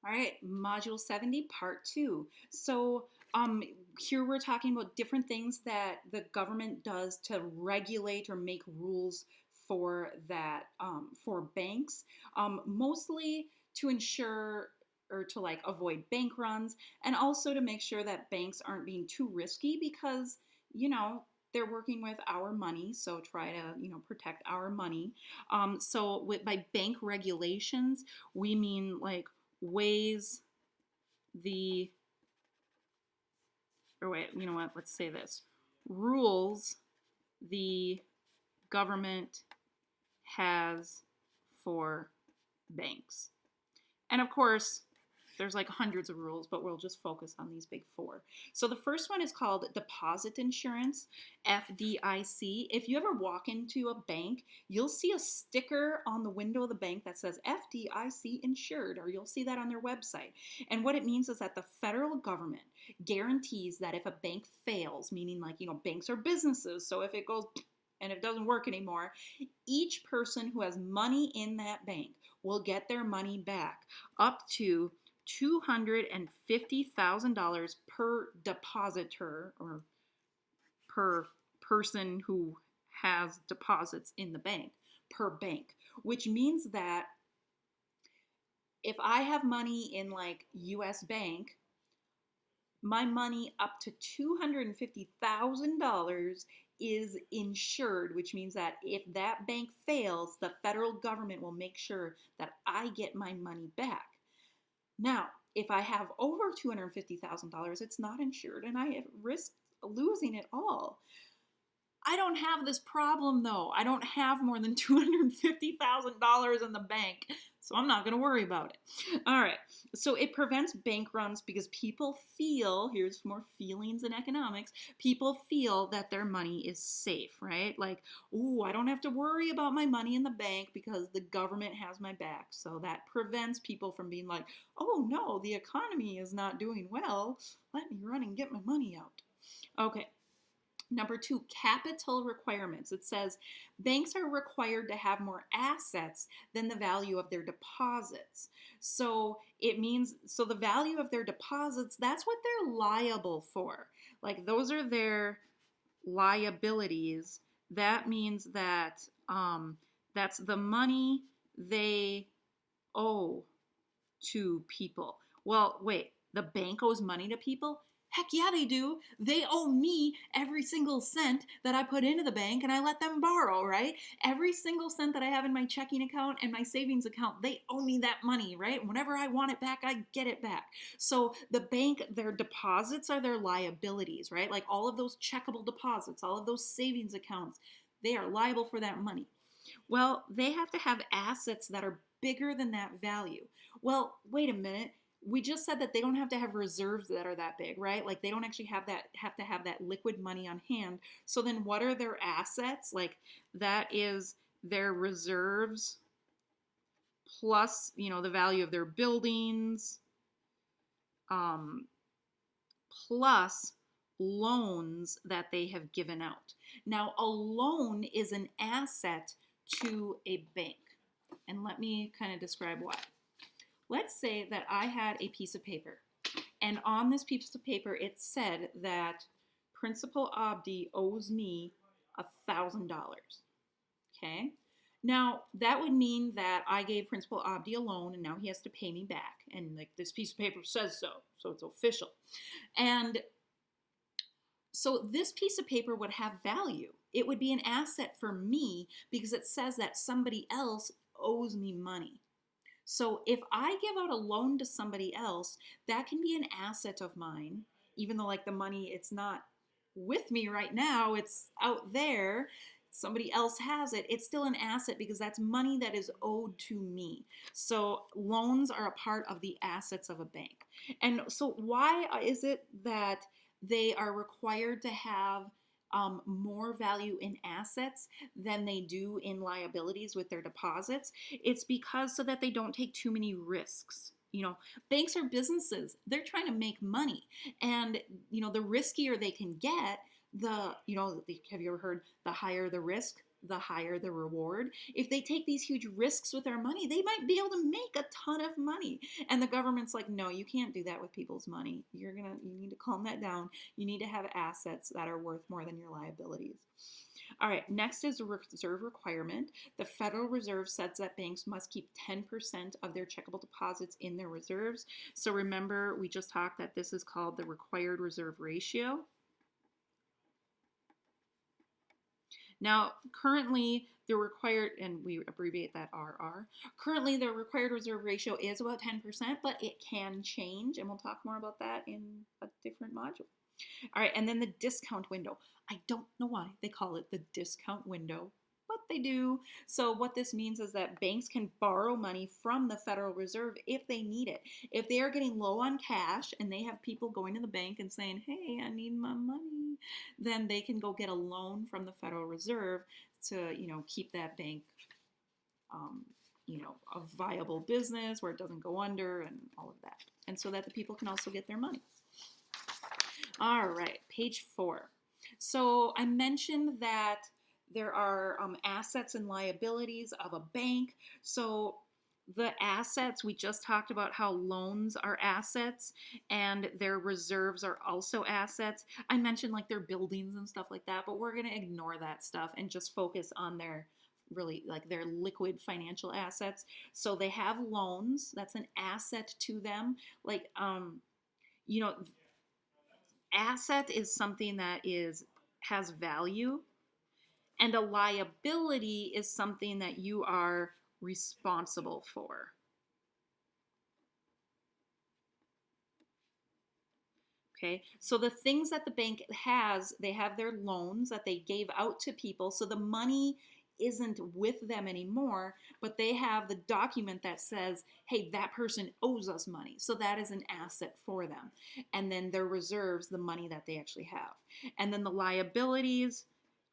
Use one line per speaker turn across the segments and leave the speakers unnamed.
All right, Module 70, Part 2. So, here we're talking about different things that the government does to regulate or make rules for for banks, mostly to ensure or to like avoid bank runs, and also to make sure that banks aren't being too risky because, you know, they're working with our money, so try to, protect our money. By bank regulations, we mean like ways the, or wait, you know what, let's say this, rules the government has for banks. And of course, there's like hundreds of rules, but we'll just focus on these big four. So the first one is called deposit insurance, FDIC. If you ever walk into a bank, you'll see a sticker on the window of the bank that says FDIC insured, or you'll see that on their website. And what it means is that the federal government guarantees that if a bank fails, meaning like, banks are businesses, so if it goes and it doesn't work anymore, each person who has money in that bank will get their money back up to $250,000 per depositor, or per person who has deposits in the bank, per bank, which means that if I have money in like US Bank, my money up to $250,000 is insured, which means that if that bank fails, the federal government will make sure that I get my money back. Now, if I have over $250,000, it's not insured and I risk losing it all. I don't have this problem though. I don't have more than $250,000 in the bank, so I'm not going to worry about it. All right, so it prevents bank runs because people feel, here's more feelings in economics, people feel that their money is safe, right? Like, ooh, I don't have to worry about my money in the bank because the government has my back. So that prevents people from being like, oh no, the economy is not doing well. Let me run and get my money out. Okay. Number 2, capital requirements. It says banks are required to have more assets than the value of their deposits. So it means, so the value of their deposits, that's what they're liable for. Like those are their liabilities. That means that that's the money they owe to people. Well, wait, the bank owes money to people? Heck yeah, they do. They owe me every single cent that I put into the bank and I let them borrow, right? Every single cent that I have in my checking account and my savings account, they owe me that money, right? Whenever I want it back, I get it back. So the bank, their deposits are their liabilities, right? Like all of those checkable deposits, all of those savings accounts, they are liable for that money. Well, they have to have assets that are bigger than that value. Well, wait a minute. We just said that they don't have to have reserves that are that big, right? Like they don't actually have to have that liquid money on hand. So then what are their assets? Like that is their reserves plus, the value of their buildings, plus loans that they have given out. Now, a loan is an asset to a bank. And let me kind of describe why. Let's say that I had a piece of paper, and on this piece of paper it said that Principal Abdi owes me $1,000. Okay? Now, that would mean that I gave Principal Abdi a loan and now he has to pay me back. And like this piece of paper says so it's official. And so this piece of paper would have value. It would be an asset for me because it says that somebody else owes me money. So if I give out a loan to somebody else, that can be an asset of mine, even though like the money, it's not with me right now, it's out there, somebody else has it, it's still an asset because that's money that is owed to me. So loans are a part of the assets of a bank. And so why is it that they are required to have more value in assets than they do in liabilities with their deposits? It's because so that they don't take too many risks. Banks are businesses. They're trying to make money. And, the riskier they can get, have you ever heard the higher the risk, the higher the reward. If they take these huge risks with their money, they might be able to make a ton of money. And the government's like, no, you can't do that with people's money. You need to calm that down. You need to have assets that are worth more than your liabilities. All right, next is a reserve requirement. The Federal Reserve says that banks must keep 10% of their checkable deposits in their reserves. So remember, we just talked that this is called the required reserve ratio. Now, currently, the required, and we abbreviate that RR, currently the required reserve ratio is about 10%, but it can change, and we'll talk more about that in a different module. All right, and then the discount window. I don't know why they call it the discount window, but they do. So what this means is that banks can borrow money from the Federal Reserve if they need it. If they are getting low on cash and they have people going to the bank and saying, hey, I need my money, then they can go get a loan from the Federal Reserve to, keep that bank, a viable business where it doesn't go under and all of that. And so that the people can also get their money. All right, page 4. So I mentioned that there are assets and liabilities of a bank. So the assets, we just talked about how loans are assets and their reserves are also assets. I mentioned like their buildings and stuff like that, but we're going to ignore that stuff and just focus on their their liquid financial assets. So they have loans. That's an asset to them. Asset is something that has value, and a liability is something that you are responsible for. Okay, so the things that the bank has, they have their loans that they gave out to people, so the money isn't with them anymore, but they have the document that says, hey, that person owes us money. So that is an asset for them. And then their reserves, the money that they actually have. And then the liabilities,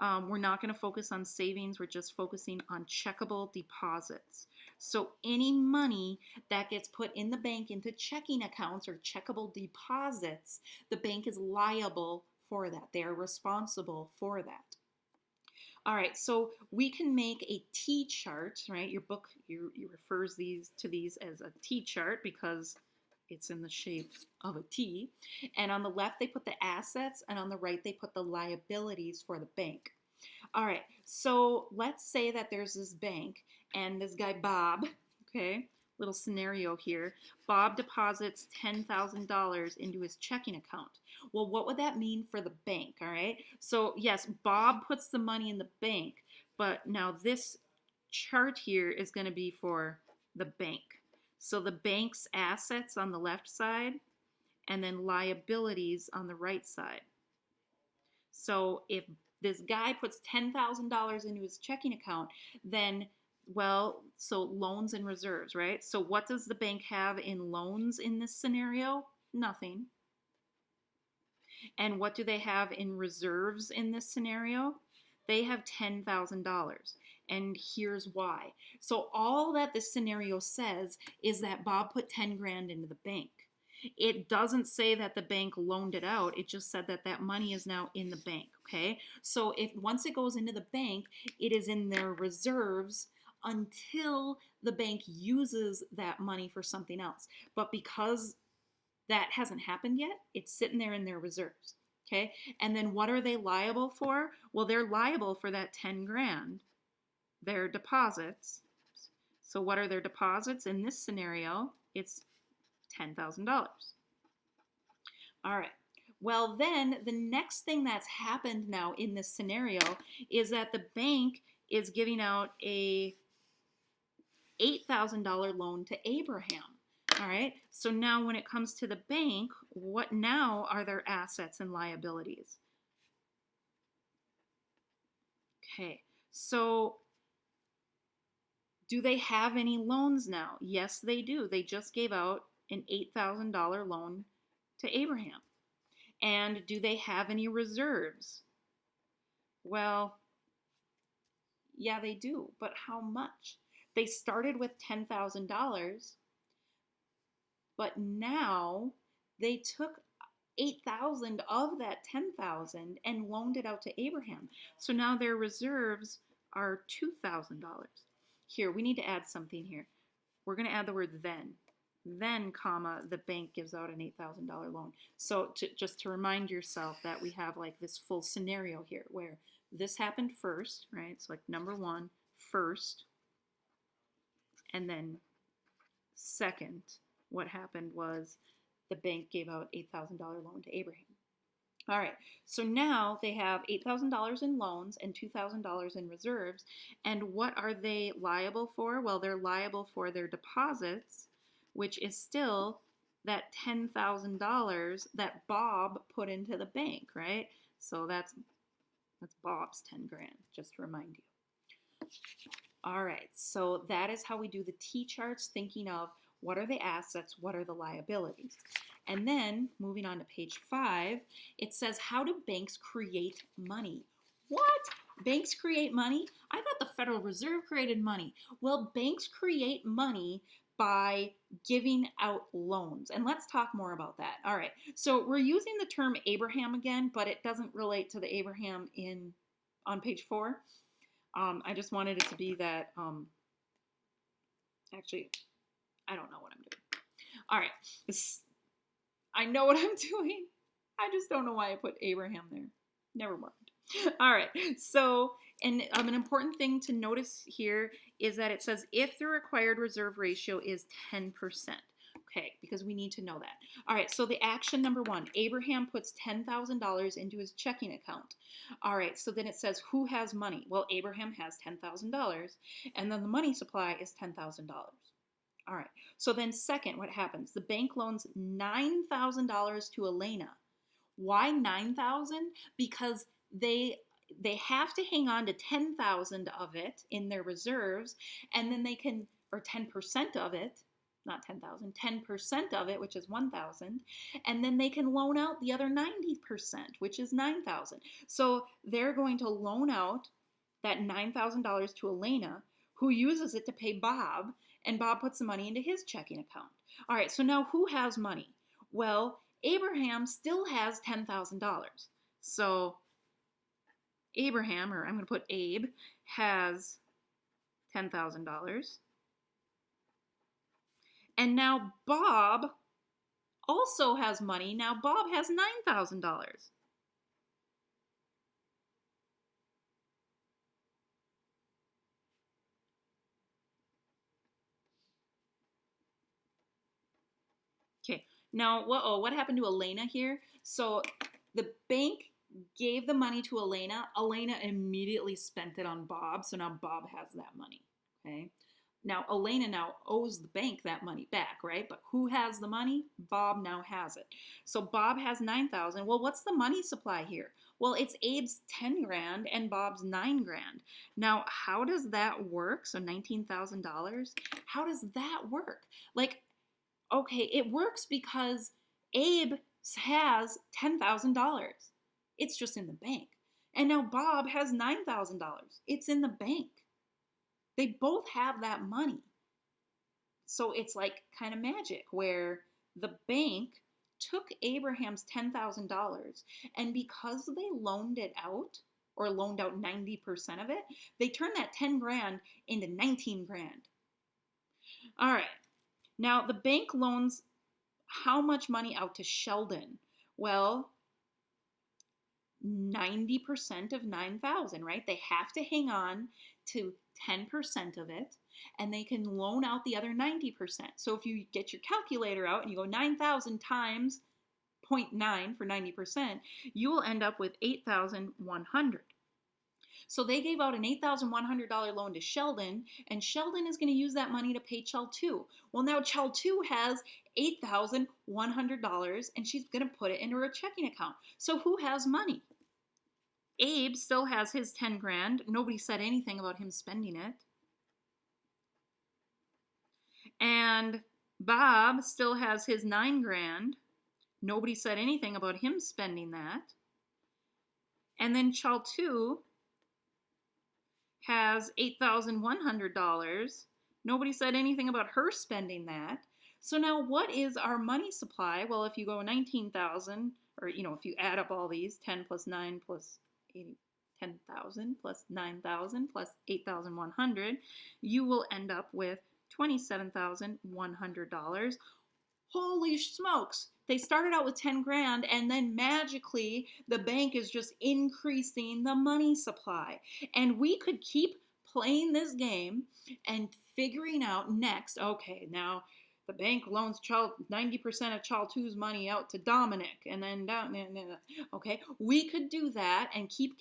we're not going to focus on savings. We're just focusing on checkable deposits. So any money that gets put in the bank into checking accounts or checkable deposits, the bank is liable for that. They are responsible for that. All right, so we can make a T-chart, right? Your book refers to these as a T-chart because it's in the shape of a T. And on the left, they put the assets, and on the right, they put the liabilities for the bank. All right, so let's say that there's this bank, and this guy, Bob, okay, little scenario here. Bob deposits $10,000 into his checking account. Well, what would that mean for the bank, all right? So yes, Bob puts the money in the bank, but now this chart here is going to be for the bank. So the bank's assets on the left side and then liabilities on the right side. So if this guy puts $10,000 into his checking account, then so loans and reserves, right? So what does the bank have in loans in this scenario? Nothing. And what do they have in reserves in this scenario? They have $10,000. And here's why. So all that this scenario says is that Bob put 10 grand into the bank. It doesn't say that the bank loaned it out. It just said that that money is now in the bank, okay? So once it goes into the bank, it is in their reserves until the bank uses that money for something else. But because that hasn't happened yet, it's sitting there in their reserves, okay? And then what are they liable for? Well, they're liable for that 10 grand, their deposits. So what are their deposits? In this scenario, it's $10,000. All right. Well, then the next thing that's happened now in this scenario is that the bank is giving out a $8,000 loan to Abraham. All right, so now when it comes to the bank, what now are their assets and liabilities? Okay, so do they have any loans now? Yes, they do. They just gave out an $8,000 loan to Abraham. And do they have any reserves? Well, yeah, they do, but how much? They started with $10,000, but now they took 8,000 of that 10,000 and loaned it out to Abraham. So now their reserves are $2,000. Here, we need to add something here. We're going to add the word then. Then, comma, the bank gives out an $8,000 loan. So just to remind yourself that we have like this full scenario here where this happened first, right? So like number one, first, and then second, what happened was the bank gave out $8,000 loan to Abraham. All right, so now they have $8,000 in loans and $2,000 in reserves. And what are they liable for? Well, they're liable for their deposits, which is still that $10,000 that Bob put into the bank, right? So that's Bob's 10 grand, just to remind you. All right, so that is how we do the T-charts, thinking of what are the assets, what are the liabilities. And then, moving on to page 5, it says, how do banks create money? What? Banks create money? I thought the Federal Reserve created money. Well, banks create money by giving out loans. And let's talk more about that. All right, so we're using the term Abraham again, but it doesn't relate to the Abraham on page 4. I just wanted it to be that, actually, I don't know what I'm doing. All right, I know what I'm doing. I just don't know why I put Abraham there. Never mind. All right, so, and an important thing to notice here is that it says if the required reserve ratio is 10%. Okay, because we need to know that. All right, so the action number 1, Abraham puts $10,000 into his checking account. All right, so then it says who has money? Well, Abraham has $10,000, and then the money supply is $10,000. All right, so then second, what happens? The bank loans $9,000 to Elena. Why 9,000? Because they have to hang on to 10,000 of it in their reserves, and then they can, or 10% of it, not 10,000, 10% of it, which is 1,000, and then they can loan out the other 90%, which is 9,000. So they're going to loan out that $9,000 to Elena, who uses it to pay Bob, and Bob puts the money into his checking account. All right, so now who has money? Well, Abraham still has $10,000. So Abraham, or I'm going to put Abe, has $10,000. And now Bob also has money. Now Bob has $9,000. Okay, now what happened to Elena here? So the bank gave the money to Elena. Elena immediately spent it on Bob, so now Bob has that money, okay? Now, Elena now owes the bank that money back, right? But who has the money? Bob now has it. So Bob has 9,000. Well, what's the money supply here? Well, it's Abe's 10 grand and Bob's 9 grand. Now, how does that work? So $19,000. How does that work? Like, okay, it works because Abe has $10,000. It's just in the bank. And now Bob has $9,000. It's in the bank. They both have that money. So it's like kind of magic where the bank took Abraham's $10,000, and because they loaned it out, or loaned out 90% of it, they turned that 10 grand into 19 grand. All right. Now the bank loans how much money out to Sheldon? Well, 90% of 9,000, right? They have to hang on to 10% of it, and they can loan out the other 90%. So if you get your calculator out and you go 9,000 times 0.9 for 90%, you will end up with 8,100. So they gave out an $8,100 loan to Sheldon, and Sheldon is going to use that money to pay Chell 2. Well, now Chell 2 has $8,100, and she's going to put it into her checking account. So who has money? Abe still has his 10 grand. Nobody said anything about him spending it. And Bob still has his 9 grand. Nobody said anything about him spending that. And then Chell 2 has $8,100. Nobody said anything about her spending that. So now what is our money supply? Well, if you go 19,000, or if you add up all these, 10 plus 9 plus 80, 10,000 plus 9,000 plus 8,100, you will end up with $27,100. Holy smokes! They started out with 10 grand and then magically the bank is just increasing the money supply. And we could keep playing this game and figuring out next, okay, now the bank loans 90% of child two's money out to Dominic, and then okay, we could do that and keep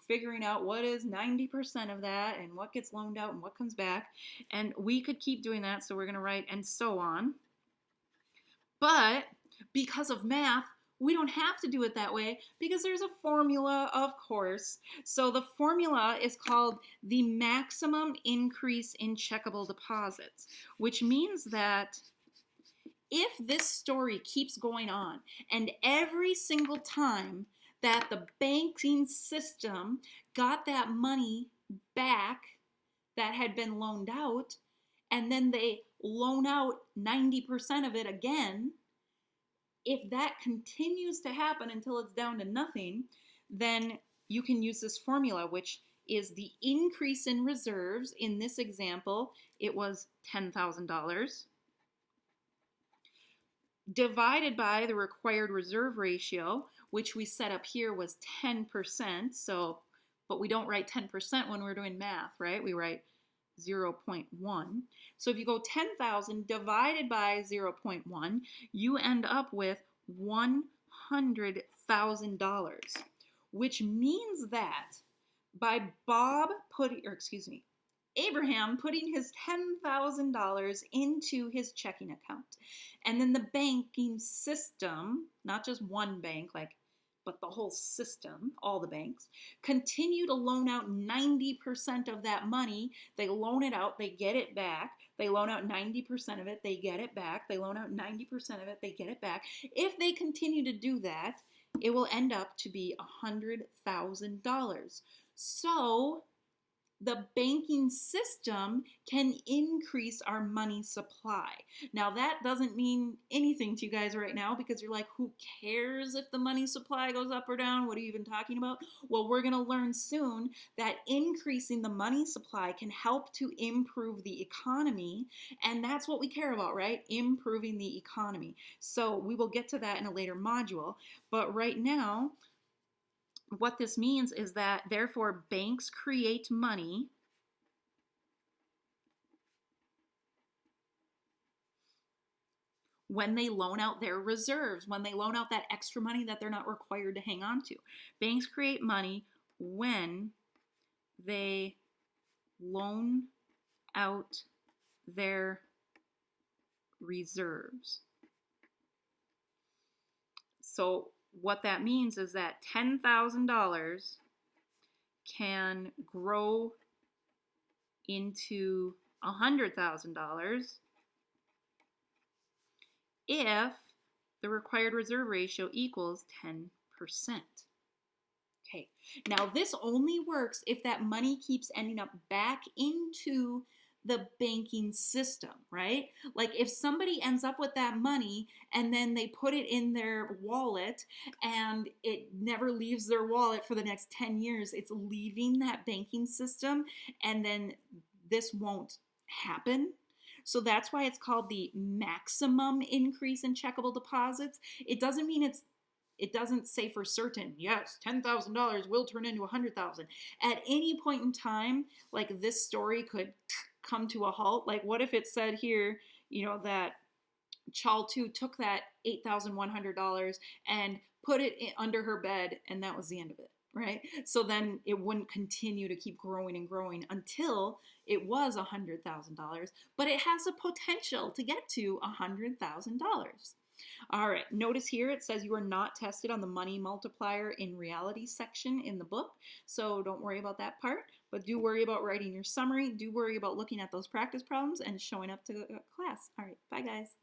figuring out what is 90% of that and what gets loaned out and what comes back, and we could keep doing that. So we're going to write and so on. But because of math, we don't have to do it that way because there's a formula, of course. So the formula is called the maximum increase in checkable deposits, which means that if this story keeps going on and every single time that the banking system got that money back that had been loaned out, and then they loan out 90% of it again, if that continues to happen until it's down to nothing, then you can use this formula, which is the increase in reserves. In this example, it was $10,000 divided by the required reserve ratio, which we set up here was 10%. So, but we don't write 10% when we're doing math, right? We write 0.1. So if you go 10,000 divided by 0.1, you end up with $100,000, which means that by Abraham putting his $10,000 into his checking account, and then the banking system, not just one bank, but the whole system, all the banks, continue to loan out 90% of that money. They loan it out, they get it back. They loan out 90% of it, they get it back. They loan out 90% of it, they get it back. If they continue to do that, it will end up to be $100,000. So the banking system can increase our money supply. Now, that doesn't mean anything to you guys right now because you're like, who cares if the money supply goes up or down? What are you even talking about? Well, we're going to learn soon that increasing the money supply can help to improve the economy, and that's what we care about, right? Improving the economy. So we will get to that in a later module, but right now, what this means is that, therefore, banks create money when they loan out their reserves, when they loan out that extra money that they're not required to hang on to. Banks create money when they loan out their reserves. So what that means is that $10,000 can grow into $100,000 if the required reserve ratio equals 10%. Okay, now this only works if that money keeps ending up back into the banking system, right? Like if somebody ends up with that money and then they put it in their wallet and it never leaves their wallet for the next 10 years, it's leaving that banking system, and then this won't happen. So that's why it's called the maximum increase in checkable deposits. It doesn't mean it doesn't say for certain, yes, $10,000 will turn into $100,000. At any point in time, like this story could come to a halt. Like what if it said here, that Child 2 took that $8,100 and put it under her bed, and that was the end of it, right? So then it wouldn't continue to keep growing and growing until it was $100,000, but it has a potential to get to $100,000. All right, notice here it says you are not tested on the money multiplier in reality section in the book, so don't worry about that part, but do worry about writing your summary, do worry about looking at those practice problems and showing up to class. All right, bye guys.